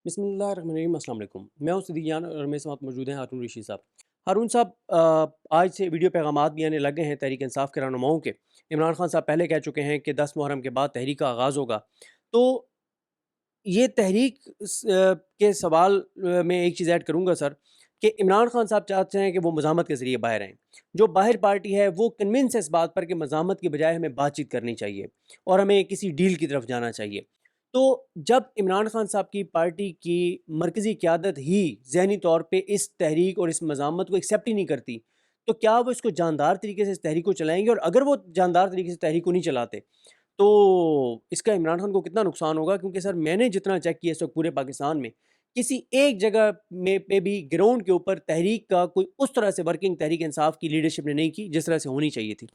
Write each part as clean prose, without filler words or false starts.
بسم اللہ الرحمن الرحیم، السلام علیکم۔ میں ہوں صدیق جان اور میرے ساتھ موجود ہیں ہارون رشید صاحب۔ ہارون صاحب، آج سے ویڈیو پیغامات بھی آنے لگے ہیں تحریک انصاف کے رہنماؤں کے۔ عمران خان صاحب پہلے کہہ چکے ہیں کہ 10 محرم کے بعد تحریک کا آغاز ہوگا۔ تو یہ تحریک کے سوال میں ایک چیز ایڈ کروں گا سر، کہ عمران خان صاحب چاہتے ہیں کہ وہ مزاحمت کے ذریعے باہر آئیں۔ جو باہر پارٹی ہے وہ کنونس ہے اس بات پر کہ مزاحمت کی بجائے ہمیں بات چیت کرنی چاہیے اور ہمیں کسی ڈیل کی طرف جانا چاہیے۔ تو جب عمران خان صاحب کی پارٹی کی مرکزی قیادت ہی ذہنی طور پہ اس تحریک اور اس مزاحمت کو ایکسیپٹ ہی نہیں کرتی، تو کیا وہ اس کو جاندار طریقے سے اس تحریک کو چلائیں گے؟ اور اگر وہ جاندار طریقے سے تحریک کو نہیں چلاتے تو اس کا عمران خان کو کتنا نقصان ہوگا؟ کیونکہ سر میں نے جتنا چیک کیا اس وقت پورے پاکستان میں کسی ایک جگہ میں پہ بھی گراؤنڈ کے اوپر تحریک کا کوئی اس طرح سے ورکنگ تحریک انصاف کی لیڈرشپ نے نہیں کی جس طرح سے ہونی چاہیے تھی۔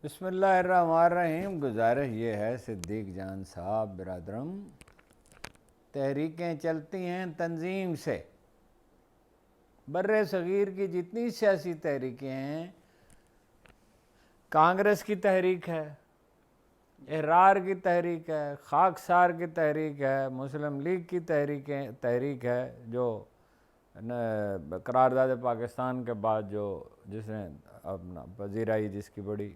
بسم اللہ الرحمن الرحیم۔ گزارش یہ ہے صدیق جان صاحب برادرم، تحریکیں چلتی ہیں تنظیم سے۔ بر صغیر کی جتنی سیاسی تحریکیں ہیں، کانگریس کی تحریک ہے، احرار کی تحریک ہے، خاکسار کی تحریک ہے، مسلم لیگ کی تحریک ہے، جو قرارداد پاکستان کے بعد جس نے اپنا پذیرائی جس کی بڑی،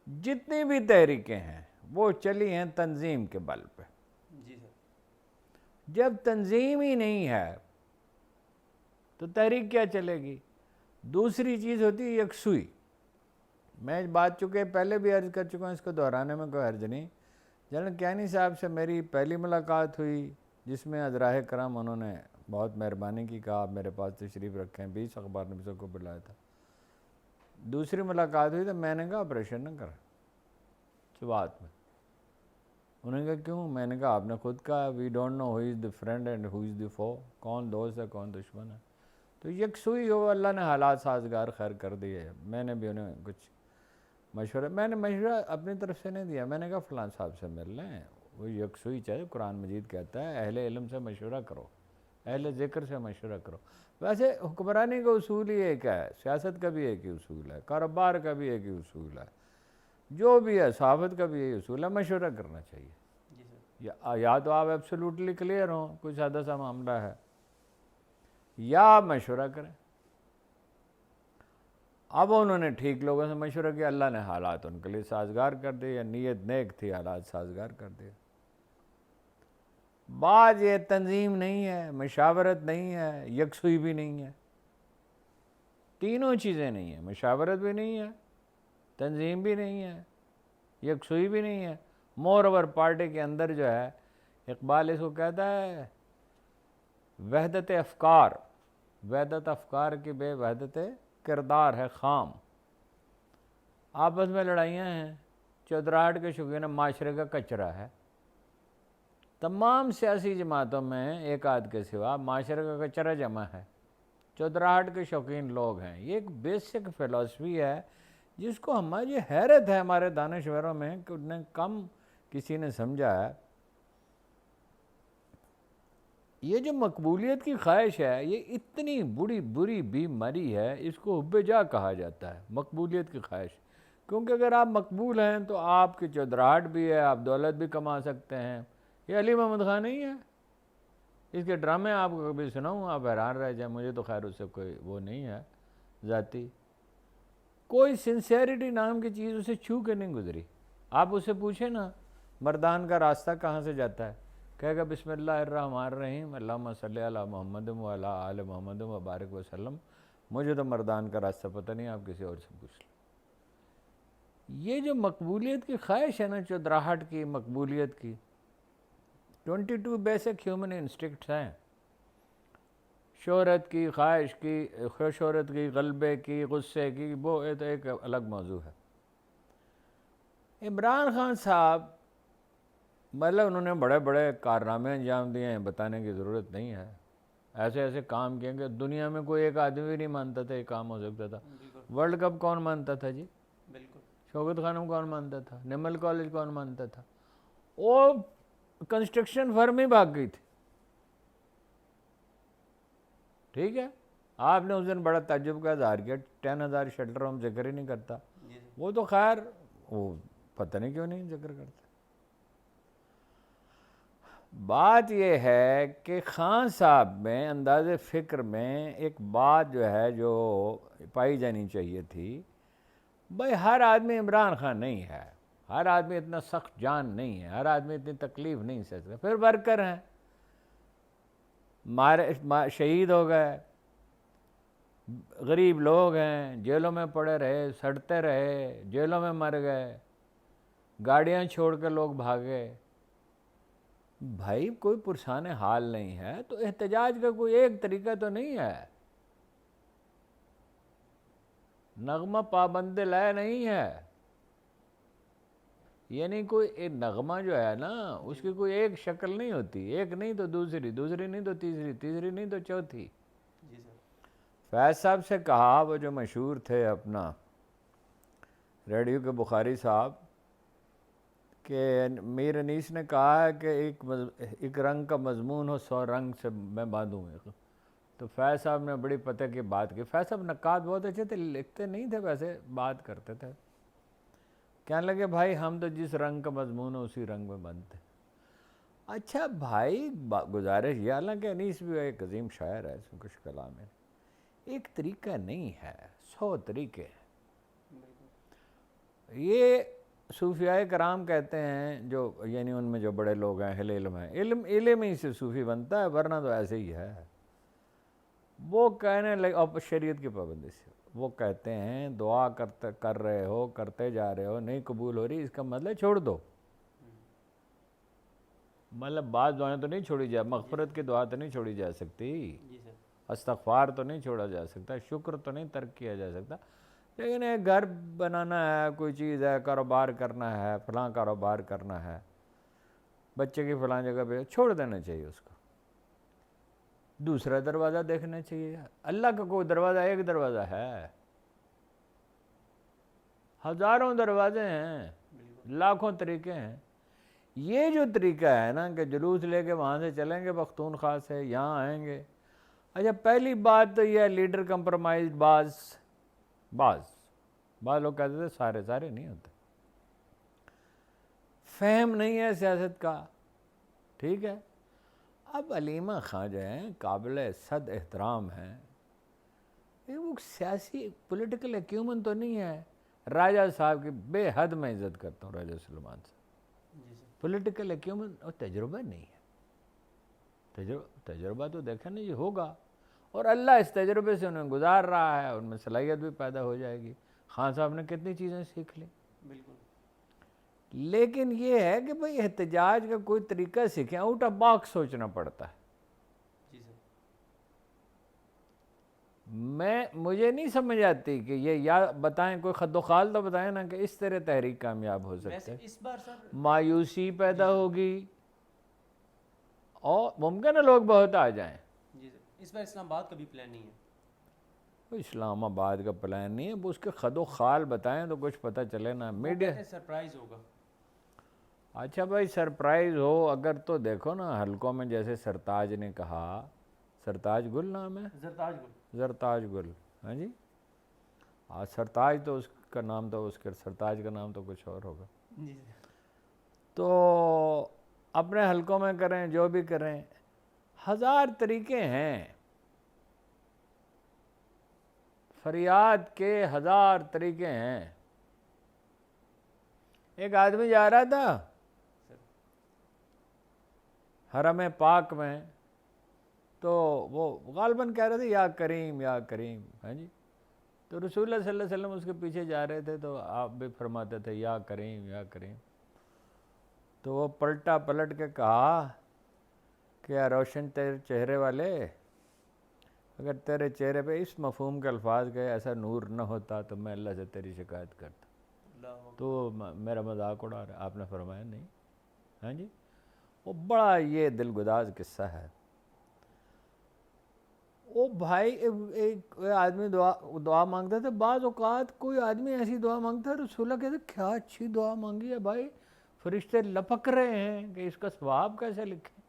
جتنی بھی تحریکیں ہیں وہ چلی ہیں تنظیم کے بل پہ۔ جی سر۔ جب تنظیم ہی نہیں ہے تو تحریک کیا چلے گی؟ دوسری چیز ہوتی ہے یکسوئی۔ میں بات چکے پہلے بھی عرض کر چکا ہوں، اس کو دہرانے میں کوئی حرج نہیں۔ جنرل کیانی صاحب سے میری پہلی ملاقات ہوئی جس میں عذراء کرام انہوں نے بہت مہربانی کی، کہا آپ میرے پاس تشریف رکھیں، 20 اخبار نویسوں کو بلایا تھا۔ دوسری ملاقات ہوئی تو میں نے کہا آپریشن نہ کریں سوات میں۔ انہوں نے کہا کیوں؟ میں نے کہا آپ نے خود کہا we don't know who is the friend and who is the foe, کون دوست ہے کون دشمن ہے۔ تو یکسوئی ہو، اللہ نے حالات سازگار خیر کر دیے۔ میں نے بھی انہیں کچھ میں نے مشورہ اپنی طرف سے نہیں دیا، میں نے کہا فلاں صاحب سے مل لیں، وہ یکسوئی چاہے، قرآن مجید کہتا ہے اہل علم سے مشورہ کرو، اہل ذکر سے مشورہ کرو۔ ویسے حکمرانی کا اصول ہی ایک ہے، سیاست کا بھی ایک ہی اصول ہے، کاروبار کا بھی ایک ہی اصول ہے، جو بھی ہے صحافت کا بھی یہی اصول ہے، مشورہ کرنا چاہیے۔ یا تو آپ ایبسولوٹلی کلیئر ہوں، کوئی سادہ سا معاملہ ہے، یا آپ مشورہ کریں۔ اب انہوں نے ٹھیک لوگوں سے مشورہ کیا، اللہ نے حالات ان کے لیے سازگار کر دیے، یا نیت نیک تھی حالات سازگار کر دیے۔ بعض یہ تنظیم نہیں ہے، مشاورت نہیں ہے، یکسوئی بھی نہیں ہے، تینوں چیزیں نہیں ہیں، مشاورت بھی نہیں ہے، تنظیم بھی نہیں ہے، یکسوئی بھی نہیں ہے۔ مور اوور پارٹی کے اندر جو ہے، اقبال اس کو کہتا ہے وحدت افکار، وحدت افکار کی بے وحدت کردار ہے خام۔ آپس میں لڑائیاں ہیں، چودراہٹ کے شوقین معاشرے کا کچرا ہے۔ تمام سیاسی جماعتوں میں ایک آدھ کے سوا معاشرے کا کچرا جمع ہے، چودراہٹ کے شوقین لوگ ہیں۔ یہ ایک بیسک فلسفی ہے جس کو ہماری حیرت ہے ہمارے دانشوروں میں کہ انہیں کم کسی نے سمجھا ہے۔ یہ جو مقبولیت کی خواہش ہے، یہ اتنی بری بیماری ہے، اس کو حب جا کہا جاتا ہے، مقبولیت کی خواہش۔ کیونکہ اگر آپ مقبول ہیں تو آپ کی چودراہٹ بھی ہے، آپ دولت بھی کما سکتے ہیں۔ یہ علی محمد خان نہیں ہے، اس کے ڈرامے آپ کو کبھی سناؤں آپ حیران رہ جائیں، مجھے تو خیر اس سے کوئی وہ نہیں ہے ذاتی، کوئی سنسیریٹی نام کی چیز اسے چھو کے نہیں گزری۔ آپ اسے پوچھیں نا مردان کا راستہ کہاں سے جاتا ہے، کہے گا بسم اللہ الرحمن الرحیم اللہم صلی علی محمد وعلی آل محمد وبارک وسلم۔ مجھے تو مردان کا راستہ پتہ نہیں، آپ کسی اور سے پوچھ لیں۔ یہ جو مقبولیت کی خواہش ہے نا، چودراہٹ کی، مقبولیت کی، 22 بیسک ہیومن انسٹنکٹس ہیں، شہرت کی، خواہش کی، شہرت کی، غلبے کی، غصے کی، وہ ایک الگ موضوع ہے۔ عمران خان صاحب مطلب انہوں نے بڑے بڑے کارنامے انجام دیے ہیں، بتانے کی ضرورت نہیں ہے، ایسے ایسے کام کیے کہ دنیا میں کوئی ایک آدمی بھی نہیں مانتا تھا یہ کام ہو سکتا تھا۔ ورلڈ کپ کون مانتا تھا جی؟ بالکل۔ شوکت خانم کون مانتا تھا؟ نمل کالج کون مانتا تھا؟ وہ کنسٹرکشن فرم ہی بھاگ گئی تھی۔ ٹھیک ہے، آپ نے اس دن بڑا تعجب کا اظہار کیا، 10,000 شیلٹر ہوم ذکر ہی نہیں کرتا۔ وہ تو خیر وہ پتہ نہیں کیوں نہیں ذکر کرتا۔ بات یہ ہے کہ خان صاحب میں انداز فکر میں ایک بات جو ہے جو پائی جانی چاہیے تھی، بھائی ہر آدمی عمران خان نہیں ہے، ہر آدمی اتنا سخت جان نہیں ہے، ہر آدمی اتنی تکلیف نہیں سہ سکتا، پھر ورکر ہیں، شہید ہو گئے، غریب لوگ ہیں، جیلوں میں پڑے رہے، سڑتے رہے، جیلوں میں مر گئے، گاڑیاں چھوڑ کے لوگ بھاگے. بھائی کوئی پرسان حال نہیں ہے تو احتجاج کا کوئی ایک طریقہ تو نہیں ہے، نغمہ پابند لے نہیں ہے، یعنی کوئی ایک نغمہ جو ہے نا اس کی کوئی ایک شکل نہیں ہوتی، ایک نہیں تو دوسری، دوسری نہیں تو تیسری، تیسری نہیں تو چوتھی. فیض صاحب سے کہا، وہ جو مشہور تھے اپنا ریڈیو کے بخاری صاحب، کہ میر انیس نے کہا ہے کہ ایک رنگ کا مضمون ہو 100 رنگ سے میں باندھوں. تو فیض صاحب نے بڑی پتہ کی بات کی. فیض صاحب نقاد بہت اچھے تھے، لکھتے نہیں تھے ویسے، بات کرتے تھے. کہنے لگے بھائی ہم تو جس رنگ کا مضمون ہو اسی رنگ میں بنتے. اچھا بھائی گزارش یہ، حالانکہ انیس بھی ایک عظیم شاعر ہے، اس میں کچھ کلام ہے، ایک طریقہ نہیں ہے، 100 طریقے ہیں. یہ صوفیاء کرام کہتے ہیں، جو یعنی ان میں جو بڑے لوگ ہیں، علم ہیں، علم ہی سے صوفی بنتا ہے، ورنہ تو ایسے ہی ہے. وہ کہنے لگے، اور شریعت کی پابندی سے وہ کہتے ہیں دعا کر رہے ہو، کرتے جا رہے ہو، نہیں قبول ہو رہی، اس کا مطلب چھوڑ دو. مطلب بعض دعائیں تو نہیں چھوڑی مغفرت کی دعا تو نہیں چھوڑی جا سکتی، استغفار تو نہیں چھوڑا جا سکتا، شکر تو نہیں ترک کیا جا سکتا، لیکن ایک گھر بنانا ہے، کوئی چیز ہے، کاروبار کرنا ہے، فلاں کاروبار کرنا ہے، بچے کی فلاں جگہ پہ، چھوڑ دینا چاہیے اس کو، دوسرا دروازہ دیکھنا چاہیے. اللہ کا کوئی دروازہ ایک دروازہ ہے؟ ہزاروں دروازے ہیں، لاکھوں طریقے ہیں. یہ جو طریقہ ہے نا کہ جلوس لے کے وہاں سے چلیں گے پختونخوا سے، یہاں آئیں گے. اچھا پہلی بات تو یہ ہے لیڈر کمپرومائز، بعض لوگ کہتے تھے سارے نہیں ہوتے، فہم نہیں ہے سیاست کا، ٹھیک ہے. اب علیمہ خان جو ہیں قابل صد احترام ہیں، وہ سیاسی پولیٹیکل ایکیومن تو نہیں ہے. راجہ صاحب کی بے حد میں عزت کرتا ہوں، راجہ سلیمان صاحب، پولیٹیکل ایکیومن اور تجربہ نہیں ہے. تجربہ تو دیکھا نہیں یہ ہوگا، اور اللہ اس تجربے سے انہیں گزار رہا ہے، ان میں صلاحیت بھی پیدا ہو جائے گی. خان صاحب نے کتنی چیزیں سیکھ لی. لیکن یہ ہے کہ بھئی احتجاج کا کوئی طریقہ سیکھیں، آؤٹ آف باکس سوچنا پڑتا ہے. مجھے نہیں سمجھ آتی کہ یہ یا بتائیں، کوئی خد و خال تو بتائیں نا کہ اس طرح تحریک کامیاب ہو سکتے. اس بار سر مایوسی پیدا ہوگی، اور ممکن ہے لوگ بہت آ جائیں. اس بار اسلام آباد کا بھی پلان نہیں ہے. اسلام آباد کا پلان نہیں ہے، وہ اس کے خد و خال بتائیں تو کچھ پتہ چلے نا. میڈیا سرپرائز ہوگا. اچھا بھائی سرپرائز ہو اگر تو دیکھو نا حلقوں میں، جیسے سرتاج نے کہا، سرتاج گل نام ہے، زرتاج گل، ہاں جی، سرتاج تو اس کا نام، تو اس کے سرتاج کا نام تو کچھ اور ہوگا. تو اپنے حلقوں میں کریں، جو بھی کریں، 1000 طریقے ہیں، فریاد کے 1000 طریقے ہیں. ایک آدمی جا رہا تھا حرم پاک میں، تو وہ غالباً کہہ رہے تھے یا کریم یا کریم، ہاں جی. تو رسول اللہ صلی اللہ علیہ وسلم اس کے پیچھے جا رہے تھے، تو آپ بھی فرماتے تھے یا کریم یا کریم. تو وہ پلٹ کے کہا کہ یا روشن تیرے چہرے والے، اگر تیرے چہرے پہ اس مفہوم کے الفاظ کے ایسا نور نہ ہوتا تو میں اللہ سے تیری شکایت کرتا. تو میرا مذاق اڑا رہا. آپ نے فرمایا نہیں، ہاں جی. وہ بڑا یہ دلگداز قصہ ہے. وہ بھائی ایک آدمی دعا مانگتا تھا. بعض اوقات کوئی آدمی ایسی دعا مانگتا ہے، رسول اللہ کہتے کیا اچھی دعا مانگی ہے بھائی، فرشتے لپک رہے ہیں کہ اس کا ثواب کیسے لکھیں.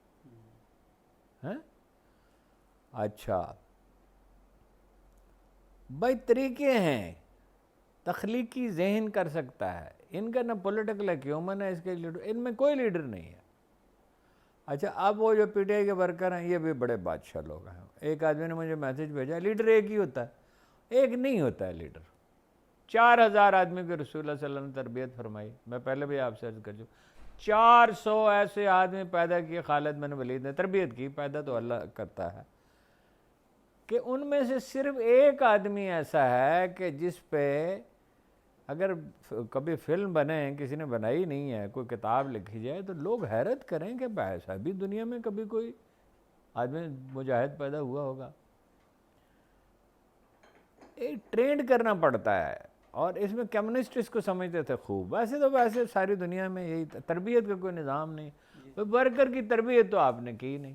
اچھا بھائی طریقے ہیں، تخلیقی ذہن کر سکتا ہے. ان کا نہ پولیٹیکل ایکیومن ہے، اس کے لیڈر، ان میں کوئی لیڈر نہیں ہے. اچھا اب وہ جو پی ٹی آئی کے ورکر ہیں یہ بھی بڑے بادشاہ لوگ ہیں. ایک آدمی نے مجھے میسج بھیجا لیڈر ایک ہی ہوتا ہے. ایک نہیں ہوتا ہے لیڈر. 4,000 آدمی کے رسول اللہ صلی اللہ علیہ وسلم نے تربیت فرمائی. میں پہلے بھی آپ سے عرض کر چکا 400 ایسے آدمی پیدا کیے خالد بن ولید نے. تربیت کی, پیدا تو اللہ کرتا ہے, کہ ان میں سے صرف ایک آدمی ایسا ہے کہ جس پہ اگر کبھی فلم بنے, کسی نے بنائی نہیں ہے, کوئی کتاب لکھی جائے تو لوگ حیرت کریں کہ ایسا بھی دنیا میں کبھی کوئی آدمی مجاہد پیدا ہوا ہوگا. ٹرینڈ کرنا پڑتا ہے, اور اس میں کمیونسٹ اس کو سمجھتے تھے خوب. ویسے ساری دنیا میں یہی تربیت کا کوئی نظام نہیں. ورکر کی تربیت تو آپ نے کی نہیں.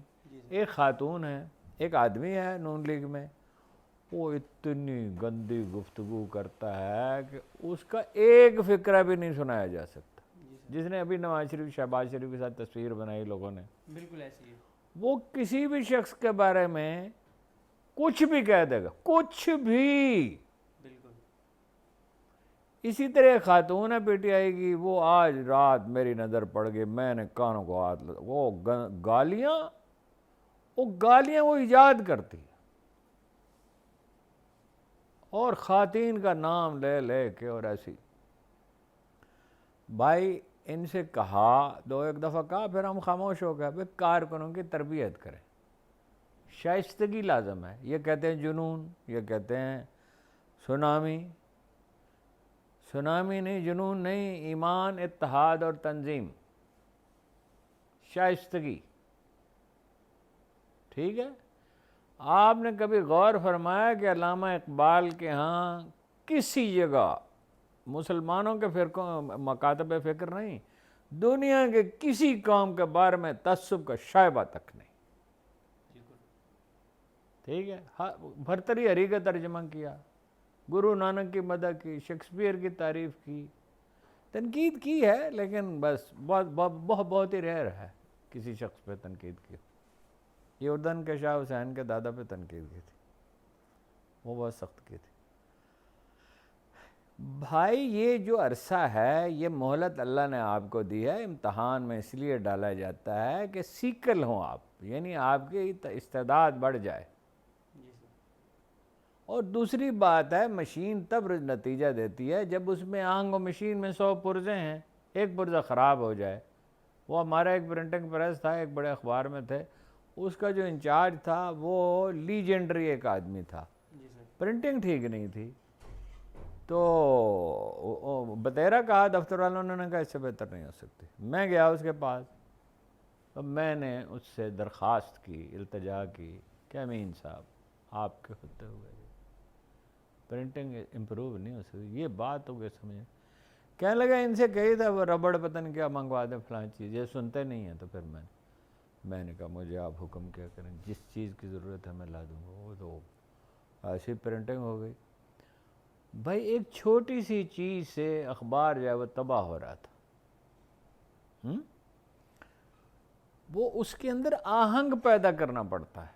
ایک خاتون ہے, ایک آدمی ہے نون لیگ میں, وہ اتنی گندی گفتگو کرتا ہے کہ اس کا ایک فقرہ بھی نہیں سنایا جا سکتا. جس نے ابھی نواز شریف شہباز شریف کے ساتھ تصویر بنائی لوگوں نے, بالکل ایسی ہے. وہ کسی بھی شخص کے بارے میں کچھ بھی کہہ دے گا, کچھ بھی. بالکل اسی طرح خاتون ہے پی ٹی آئی کی, وہ آج رات میری نظر پڑ گئی, میں نے کانوں کو ہاتھ لگا. وہ گالیاں وہ ایجاد کرتی, اور خواتین کا نام لے لے کے, اور ایسی. بھائی ان سے کہا, ایک دفعہ کہا, پھر ہم خاموش ہو گئے. کارکنوں کی تربیت کریں, شائستگی لازم ہے. یہ کہتے ہیں جنون, یہ کہتے ہیں سونامی. سونامی نہیں, جنون نہیں, ایمان, اتحاد اور تنظیم, شائستگی. ٹھیک ہے. آپ نے کبھی غور فرمایا کہ علامہ اقبال کے ہاں کسی جگہ مسلمانوں کے فرقوں مکاتب فکر نہیں, دنیا کے کسی قوم کے بارے میں تعصب کا شائبہ تک نہیں. ٹھیک ہے. بھرتری ہری کا ترجمہ کیا, گرو نانک کی مدح کی, شیکسپیئر کی تعریف کی, تنقید کی ہے, لیکن بس بہت ہی ریئر ہے کسی شخص پہ تنقید کی. یہ اردن کے شاہ حسین کے دادا پہ تنقید کی تھی, وہ بہت سخت کی تھی. بھائی یہ جو عرصہ ہے, یہ مہلت اللہ نے آپ کو دی ہے, امتحان میں اس لیے ڈالا جاتا ہے کہ سیکل ہوں آپ, یعنی آپ کی استعداد بڑھ جائے. اور دوسری بات ہے, مشین تب نتیجہ دیتی ہے جب اس میں آنگ و مشین میں 100 پرزے ہیں, ایک پرزہ خراب ہو جائے. وہ ہمارا ایک پرنٹنگ پریس تھا, ایک بڑے اخبار میں تھے, اس کا جو انچارج تھا وہ لیجنڈری ایک آدمی تھا. پرنٹنگ ٹھیک نہیں تھی, تو بتیرا کہا دفتر والوں نے, کہا اس سے بہتر نہیں ہو سکتی. میں گیا اس کے پاس, تو میں نے اس سے درخواست کی, التجا کی کہ امین صاحب آپ کے ہوتے ہوئے پرنٹنگ امپروو نہیں ہو سکتی. یہ بات ہو گئی سمجھے. کہنے لگا ان سے کہی تھا وہ ربڑ پتن کیا منگوا دیں فلاں چیز, یہ سنتے نہیں ہیں. تو پھر میں نے کہا مجھے آپ حکم کیا کریں, جس چیز کی ضرورت ہے میں لا دوں گا. وہ تو ایسی پرنٹنگ ہو گئی. بھائی ایک چھوٹی سی چیز سے اخبار جو ہے وہ تباہ ہو رہا تھا. وہ اس کے اندر آہنگ پیدا کرنا پڑتا ہے,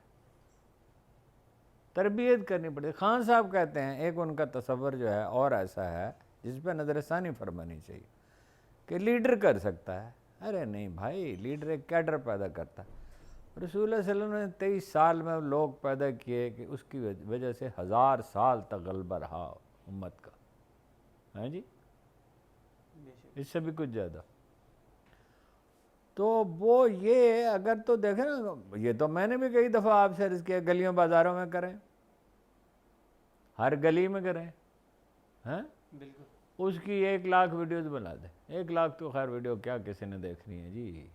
تربیت کرنی پڑتی ہے. خان صاحب کہتے ہیں ایک ان کا تصور جو ہے اور ایسا ہے جس پہ نظر ثانی فرمانی چاہیے کہ لیڈر کر سکتا ہے. ارے نہیں بھائی, لیڈر ایک کیڈر پیدا کرتا ہے. رسول اللہ صلی اللہ علیہ وسلم نے 23 سال میں لوگ پیدا کیے کہ اس کی وجہ سے 1000 سال تک غلبہ رہا امت کا. ہاں جی, اس سے بھی کچھ زیادہ. تو وہ یہ اگر تو دیکھیں نا, یہ تو میں نے بھی کئی دفعہ آپ سے عرض کیا, گلیوں بازاروں میں کریں, ہر گلی میں کریں. ہاں بالکل. اس کی 1 لاکھ ویڈیوز بنا دیں. 1 لاکھ تو خیر ویڈیو کیا کسی نے دیکھنی ہے جی,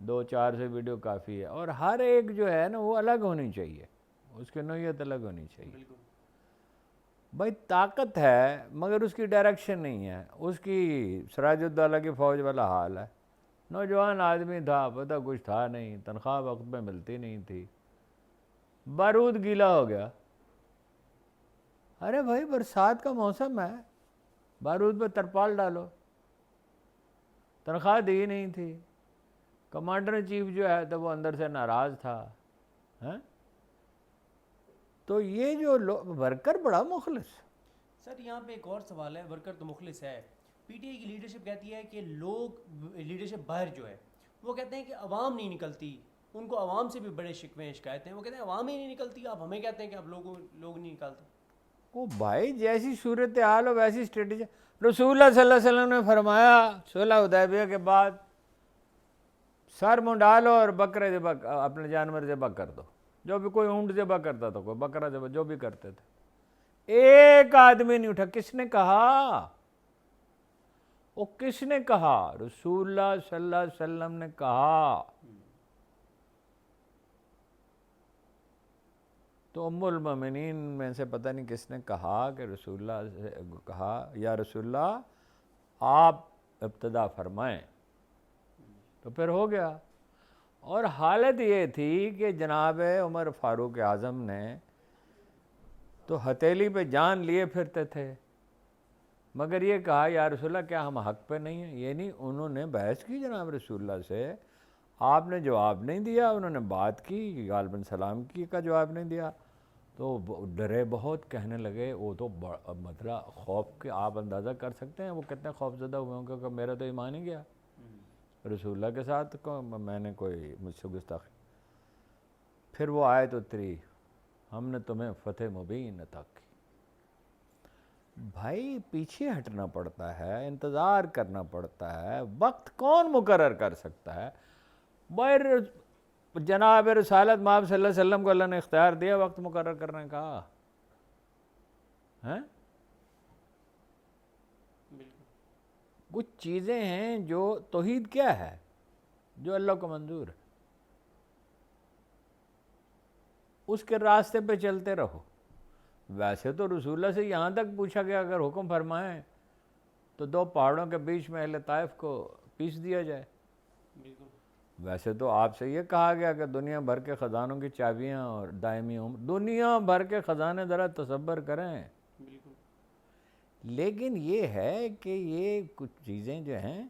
2-4 سے ویڈیو کافی ہے. اور ہر ایک جو ہے نا وہ الگ ہونی چاہیے, اس کی نوعیت الگ ہونی چاہیے. بالکل. بھائی طاقت ہے مگر اس کی ڈائریکشن نہیں ہے. اس کی سراج الدولہ کی فوج والا حال ہے. نوجوان آدمی تھا, پتہ کچھ تھا نہیں, تنخواہ وقت پہ ملتی نہیں تھی, بارود گیلا ہو گیا. ارے بھائی برسات کا موسم ہے, بارود پہ ترپال ڈالو. تنخواہ دی نہیں تھی. کمانڈر چیف جو ہے تو وہ اندر سے ناراض تھا. تو یہ جو ورکر بڑا مخلص. سر یہاں پہ ایک اور سوال ہے, ورکر تو مخلص ہے, پی ٹی آئی کی لیڈرشپ کہتی ہے کہ لوگ لیڈرشپ باہر جو ہے وہ کہتے ہیں کہ عوام نہیں نکلتی, ان کو عوام سے بھی بڑے شکوے ہیں, شکایتیں ہیں, وہ کہتے ہیں عوام ہی نہیں نکلتی, آپ ہمیں کہتے ہیں کہ اب لوگ نہیں نکالتے. وہ بھائی جیسی صورتحال ہو ویسی اسٹریٹجی. رسول اللہ صلی اللہ علیہ وسلم نے فرمایا صلح حدیبیہ کے بعد سر منڈالو اور بکرے ذبح, اپنے جانور ذبح کر دو, جو بھی کوئی اونٹ ذبح کرتا تھا, کوئی بکرا ذبح, جو بھی کرتے تھے. ایک آدمی نہیں اٹھا. کس نے کہا؟ وہ کس نے کہا؟ رسول اللہ صلی اللہ علیہ وسلم نے کہا. تو ام المومنین میں سے پتہ نہیں کس نے کہا کہ رسول اللہ سے کہا یا رسول اللہ آپ ابتدا فرمائیں, تو پھر ہو گیا. اور حالت یہ تھی کہ جناب عمر فاروق اعظم نے تو ہتھیلی پہ جان لیے پھرتے تھے, مگر یہ کہا یا رسول اللہ کیا ہم حق پہ نہیں ہیں؟ یہ نہیں, انہوں نے بحث کی جناب رسول اللہ سے, آپ نے جواب نہیں دیا. انہوں نے بات کی, غالباً سلام کی کا جواب نہیں دیا, تو ڈرے بہت, کہنے لگے وہ تو مطلب خوف کے آپ اندازہ کر سکتے ہیں وہ کتنے خوف زدہ ہوئے ہوں, کیونکہ میرا تو ایمان ہی گیا رسول اللہ کے ساتھ, میں نے کوئی مجھ سے گستاخی. پھر وہ آیت اتری, ہم نے تمہیں فتح مبین عطا کی. بھائی پیچھے ہٹنا پڑتا ہے, انتظار کرنا پڑتا ہے, وقت کون مقرر کر سکتا ہے؟ بھائی جناب رسالت مآب صلی اللہ علیہ وسلم کو اللہ نے اختیار دیا وقت مقرر کرنے کا. کچھ چیزیں ہیں جو توحید کیا ہے, جو اللہ کو منظور ہے, اس کے راستے پہ چلتے رہو. ویسے تو رسول اللہ سے یہاں تک پوچھا گیا اگر حکم فرمائیں تو 2 پہاڑوں کے بیچ میں اہل طائف کو پیس دیا جائے. ویسے تو آپ سے یہ کہا گیا کہ دنیا بھر کے خزانوں کی چابیاں اور دائمی عمر, دنیا بھر کے خزانے ذرا تصور کریں. لیکن یہ ہے کہ یہ کچھ چیزیں جو ہیں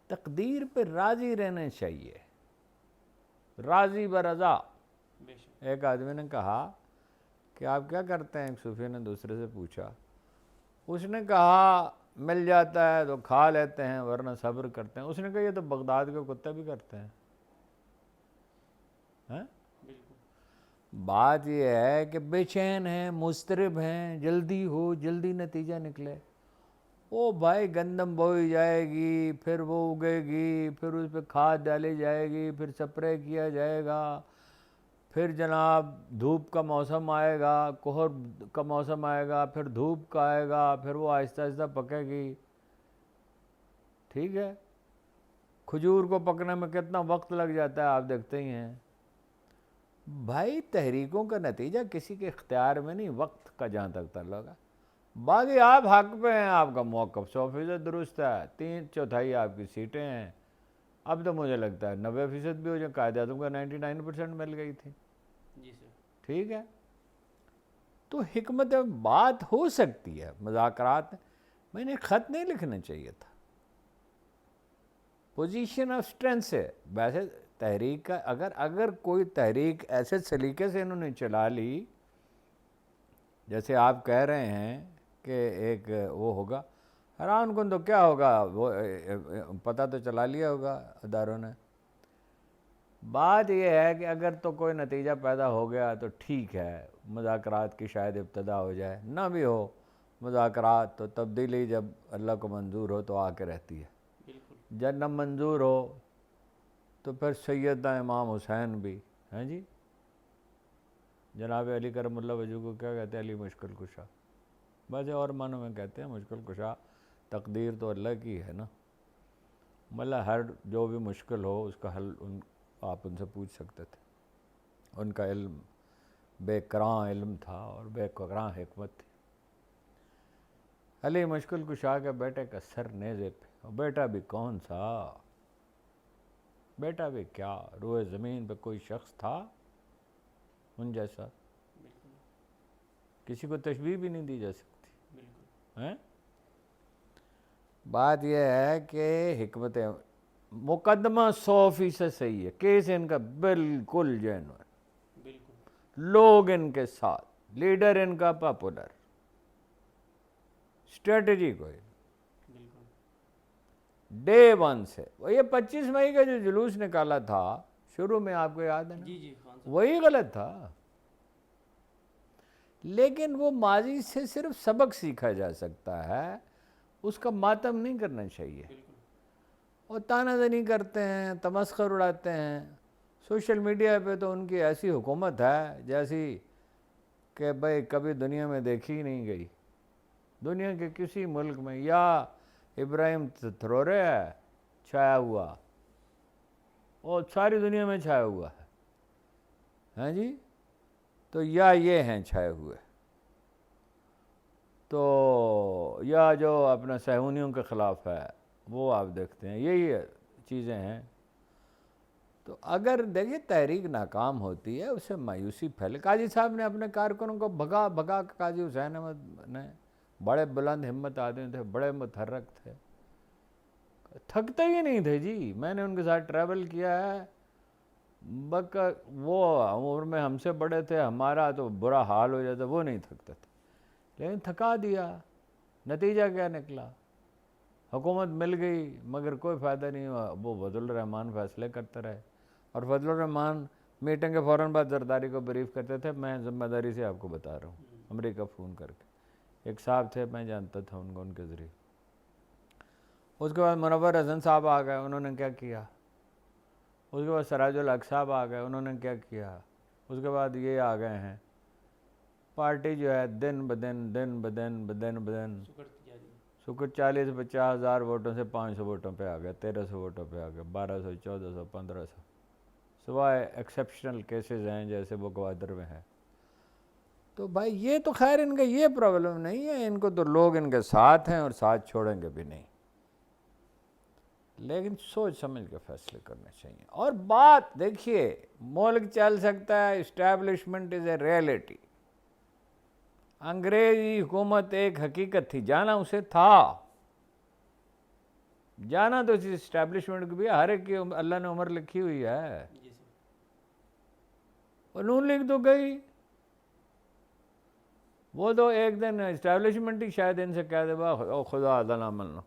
تقدیر پہ راضی رہنا چاہیے, راضی برضا. ایک آدمی نے کہا کہ آپ کیا کرتے ہیں؟ ایک صوفی نے دوسرے سے پوچھا. اس نے کہا مل جاتا ہے تو کھا لیتے ہیں ورنہ صبر کرتے ہیں. اس نے کہا یہ تو بغداد کے کتے بھی کرتے ہیں. بات یہ ہے کہ بے چین ہیں, مضطرب ہیں, جلدی ہو, جلدی نتیجہ نکلے. او بھائی گندم بوئی جائے گی, پھر وہ اگے گی, پھر اس پہ کھاد ڈالی جائے گی, پھر سپرے کیا جائے گا, پھر جناب دھوپ کا موسم آئے گا, کوہر کا موسم آئے گا, پھر دھوپ کا آئے گا, پھر وہ آہستہ آہستہ پکے گی. ٹھیک ہے, کھجور کو پکنے میں کتنا وقت لگ جاتا ہے آپ دیکھتے ہی ہیں. بھائی تحریکوں کا نتیجہ کسی کے اختیار میں نہیں, وقت کا جہاں تک تعلق ہے. باقی آپ حق پہ ہیں, آپ کا موقف 100% درست ہے, 3/4 آپ کی سیٹیں ہیں. اب تو مجھے لگتا ہے 90% بھی ہو جائے, قائد اعظم کا 99% مل گئی تھی. جی سر. ٹھیک ہے, تو حکمت بات ہو سکتی ہے مذاکرات. میں نے خط نہیں لکھنا چاہیے تھا, پوزیشن آف اسٹرینتھ سے. ویسے تحریک کا اگر کوئی تحریک ایسے سلیقے سے انہوں نے چلا لی جیسے آپ کہہ رہے ہیں کہ ایک وہ ہوگا حیران کن, تو کیا ہوگا, وہ پتہ تو چلا لیا ہوگا اداروں نے. بات یہ ہے کہ اگر تو کوئی نتیجہ پیدا ہو گیا تو ٹھیک ہے, مذاکرات کی شاید ابتدا ہو جائے, نہ بھی ہو مذاکرات تو تبدیلی جب اللہ کو منظور ہو تو آ کے رہتی ہے. جب نہ منظور ہو تو پھر سیدنا امام حسین بھی ہیں جی, جناب علی کرم اللہ وجہ کو کیا کہتے ہیں؟ علی مشکل کشا. بس اور معنوں میں کہتے ہیں مشکل کشا. تقدیر تو اللہ کی ہے نا, مطلب ہر جو بھی مشکل ہو اس کا حل آپ ان سے پوچھ سکتے تھے. ان کا علم بے کراں علم تھا اور بے کراں حکمت تھی. علی مشکل کشا کے بیٹے کا سر نیزے پہ, اور بیٹا بھی کون سا, بیٹا بھی کیا, روئے زمین پہ کوئی شخص تھا ان جیسا, کسی کو تشبیہ بھی نہیں دی جا سکتی. بات یہ ہے کہ حکمت مقدمہ 100% صحیح ہے, کیس ان کا بالکل جینوئن, لوگ ان کے ساتھ, لیڈر ان کا پاپولر, اسٹریٹجی کوئی. ڈے ون سے. وہ یہ 25 مئی کا جو جلوس نکالا تھا شروع میں، آپ کو یاد ہے نا، جی جی خان صاحب، وہی غلط تھا. لیکن وہ ماضی سے صرف سبق سیکھا جا سکتا ہے، اس کا ماتم نہیں کرنا چاہیے. اور تانہ زنی کرتے ہیں، تمسخر اڑاتے ہیں. سوشل میڈیا پہ تو ان کی ایسی حکومت ہے جیسی کہ بھئی کبھی دنیا میں دیکھی ہی نہیں گئی. دنیا کے کسی ملک میں یا ابراہیم تھرورے ہے چھایا ہوا، اور ساری دنیا میں چھایا ہوا ہے، ہاں جی، تو یا یہ ہیں چھائے ہوئے، تو یا جو اپنا صہیونیوں کے خلاف ہے وہ آپ دیکھتے ہیں، یہی چیزیں ہیں. تو اگر دیکھیے تحریک ناکام ہوتی ہے، اسے مایوسی پھیلے. قاضی صاحب نے اپنے کارکنوں کو بھگا بھگا، قاضی حسین احمد نے، بڑے بلند ہمت آدمی تھے، بڑے متحرک تھے، تھکتے ہی نہیں تھے جی. میں نے ان کے ساتھ ٹریول کیا ہے، وہ عمر میں ہم سے بڑے تھے، ہمارا تو برا حال ہو جاتا، وہ نہیں تھکتے تھے. لیکن تھکا دیا. نتیجہ کیا نکلا؟ حکومت مل گئی مگر کوئی فائدہ نہیں ہوا. وہ فضل الرحمان فیصلے کرتے رہے، اور فضل الرحمان میٹنگ کے فوراً بعد زرداری کو بریف کرتے تھے. میں ذمہ داری سے آپ کو بتا رہا ہوں، امریکہ فون کر کے. ایک صاحب تھے، میں جانتا تھا ان کو، ان کے ذریعے. اس کے بعد منور حسن صاحب آ گئے، انہوں نے کیا کیا. اس کے بعد سراج الحق صاحب آ گئے، انہوں نے کیا کیا. اس کے بعد یہ آ گئے ہیں. پارٹی جو ہے دن بدن سکر 40-50 ہزار ووٹوں سے 500 ووٹوں پہ آ گئے، 1300 ووٹوں پہ آ گئے، 1200 1400 1500، سوائے ایکسیپشنل کیسز ہیں جیسے وہ گوادر میں ہے. تو بھائی یہ تو خیر ان کا یہ پرابلم نہیں ہے، ان کو تو لوگ ان کے ساتھ ہیں اور ساتھ چھوڑیں گے بھی نہیں. لیکن سوچ سمجھ کے فیصلے کرنے چاہیے. اور بات دیکھیے، ملک چل سکتا ہے، اسٹیبلشمنٹ از اے ریئلٹی. انگریزی حکومت ایک حقیقت تھی، جانا اسے تھا، جانا تو اس اسٹیبلشمنٹ کو بھی. ہر ایک کی اللہ نے عمر لکھی ہوئی ہے. اور نون لیگ تو گئی، وہ تو ایک دن اسٹیبلشمنٹ ہی شاید ان سے کہہ دے او خدا نہ ملنا.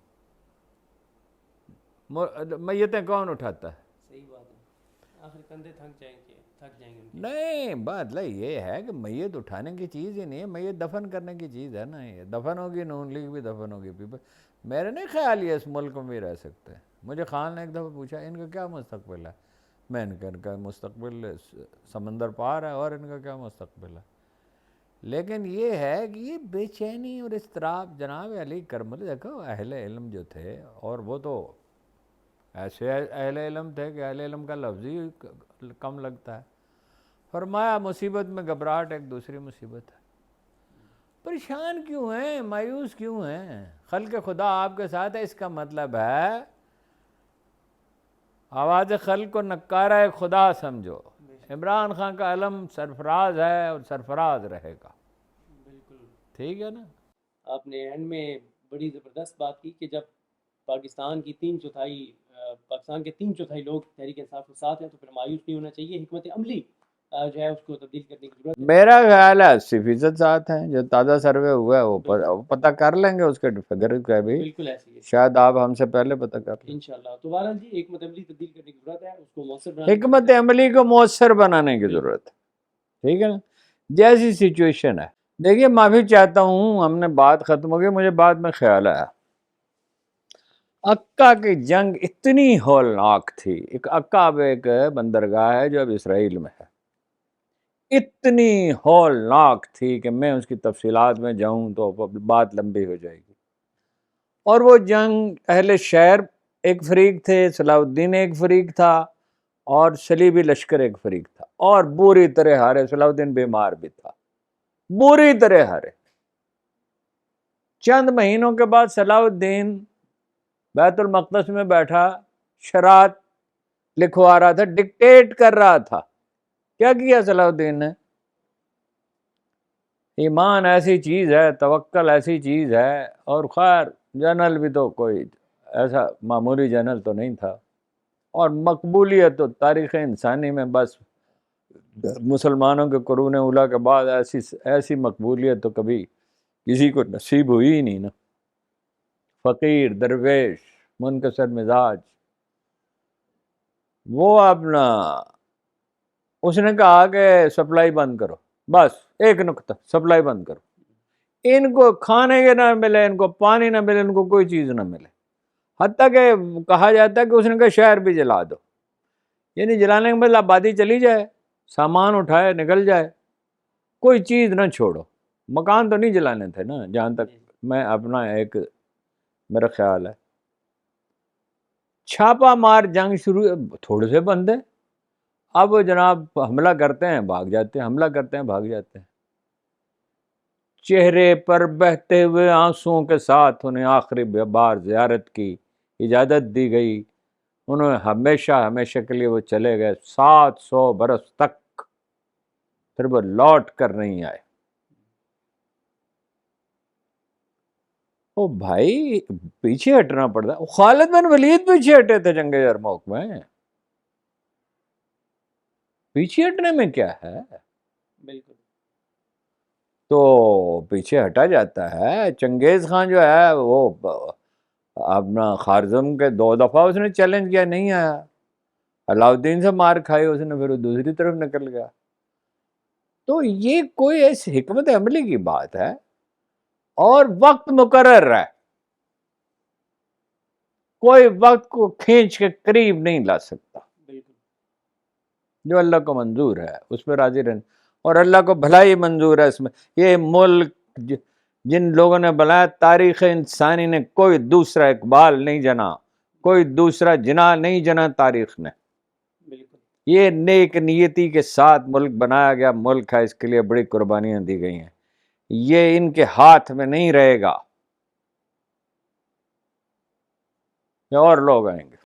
میتیں کون اٹھاتا ہے؟ صحیح بات ہے، آخر کندھے تھک جائیں گے. نہیں، بات یہ ہے کہ میت اٹھانے کی چیز ہی نہیں ہے، میت دفن کرنے کی چیز ہے نا. یہ دفن ہوگی، نون لیگ بھی دفن ہوگی. میرے نہیں خیال یہ اس ملک میں بھی رہ سکتے. مجھے خان نے ایک دفعہ پوچھا ان کا کیا مستقبل ہے. میں نے کہا ان کا مستقبل سمندر پار ہے، اور ان کا کیا مستقبل ہے. لیکن یہ ہے کہ یہ بے چینی اور اضطراب. جناب علی کرمل دیکھو، اہل علم جو تھے، اور وہ تو ایسے اہل علم تھے کہ اہل علم کا لفظ ہی کم لگتا ہے. فرمایا مصیبت میں گھبراہٹ ایک دوسری مصیبت ہے. پریشان کیوں ہیں، مایوس کیوں ہیں؟ خلق خدا آپ کے ساتھ ہے، اس کا مطلب ہے آواز خلق کو نکارہ خدا سمجھو. عمران خان کا علم سرفراز ہے اور سرفراز رہے گا. بالکل ٹھیک ہے نا. آپ نے اینڈ میں بڑی زبردست بات کی کہ جب پاکستان کے 3/4 لوگ تحریک انصاف کے ساتھ ہیں تو پھر مایوس نہیں ہونا چاہیے. حکمت عملی جو ہے اس کو تبدیل کرنے کی ضرورت ہے. میرا خیال ہے 80% ساتھ ہیں. جو تازہ سروے ہوا ہے وہ پتہ کر لیں گے، اس کے فگر کا بھی بالکل ایسی ہے، شاید آپ ہم سے پہلے پتہ کر لیں. انشاءاللہ. تو بہرحال جی حکمت عملی تبدیل کرنے کی ضرورت ہے، اس کو مؤثر بنانے کی حکمت عملی کو مؤثر بنانے کی ضرورت ہے. ٹھیک ہے نا. جیسی سچویشن ہے، دیکھیے معافی چاہتا ہوں، ہم نے بات ختم ہو گئی. مجھے بعد میں خیال آیا، عکا کی جنگ اتنی ہولناک تھی. ایک عکا اب ایک بندرگاہ ہے جو اب اسرائیل میں ہے، اتنی ہولناک تھی کہ میں اس کی تفصیلات میں جاؤں تو بات لمبی ہو جائے گی. اور وہ جنگ اہل شہر ایک فریق تھے، صلاح الدین ایک فریق تھا، اور صلیبی لشکر ایک فریق تھا، اور بری طرح ہارے. صلاح الدین بیمار بھی تھا، بری طرح ہارے. چند مہینوں کے بعد صلاح الدین بیت المقدس میں بیٹھا شرات لکھوا رہا تھا، ڈکٹیٹ کر رہا تھا. کیا کیا صلاح الدین نے؟ ایمان ایسی چیز ہے، توکل ایسی چیز ہے. اور خیر جنرل بھی تو کوئی ایسا معمولی جنرل تو نہیں تھا، اور مقبولیت تو تاریخ انسانی میں بس مسلمانوں کے قرون اولیٰ کے بعد ایسی مقبولیت تو کبھی کسی کو نصیب ہوئی ہی نہیں نا. فقیر، درویش، منکسر مزاج. وہ اپنا اس نے کہا کہ سپلائی بند کرو، بس ایک نقطہ، سپلائی بند کرو. ان کو کھانے کے نہ ملے، ان کو پانی نہ ملے، ان کو کوئی چیز نہ ملے. حتیٰ کہ کہا جاتا ہے کہ اس نے کہا شہر بھی جلا دو، یعنی جلانے کے بعد آبادی چلی جائے، سامان اٹھائے نکل جائے، کوئی چیز نہ چھوڑو. مکان تو نہیں جلانے تھے نا، جہاں تک میں اپنا ایک میرا خیال ہے. چھاپا مار جنگ شروع، تھوڑے سے بندے اب جناب حملہ کرتے ہیں بھاگ جاتے ہیں، حملہ کرتے ہیں بھاگ جاتے ہیں. چہرے پر بہتے ہوئے آنسوؤں کے ساتھ انہیں آخری بار زیارت کی اجازت دی گئی. انہوں ہمیشہ کے لیے وہ چلے گئے 700 برس تک، پھر وہ لوٹ کر نہیں آئے. او بھائی پیچھے ہٹنا پڑتا. خالد بن ولید پیچھے ہٹے تھے جنگ یرموک میں، پیچھے ہٹنے میں کیا ہے؟ بالکل. تو پیچھے ہٹا جاتا ہے. چنگیز خان جو ہے وہ اپنا خارزم کے 2 دفعہ اس نے چیلنج کیا، نہیں آیا. علاؤدین سے مار کھائی اس نے، پھر وہ دوسری طرف نکل گیا. تو یہ کوئی ایسی حکمت عملی کی بات ہے، اور وقت مقرر ہے، کوئی وقت کو کھینچ کے قریب نہیں لا سکتا. جو اللہ کو منظور ہے اس پہ راضی رہنا، اور اللہ کو بھلائی منظور ہے اس میں. یہ ملک جن لوگوں نے بنایا، تاریخ انسانی نے کوئی دوسرا اقبال نہیں جنا، کوئی دوسرا جنا نہیں جنا تاریخ نے. یہ نیک نیتی کے ساتھ ملک بنایا گیا ملک ہے، اس کے لیے بڑی قربانیاں دی گئی ہیں. یہ ان کے ہاتھ میں نہیں رہے گا، اور لوگ آئیں گے.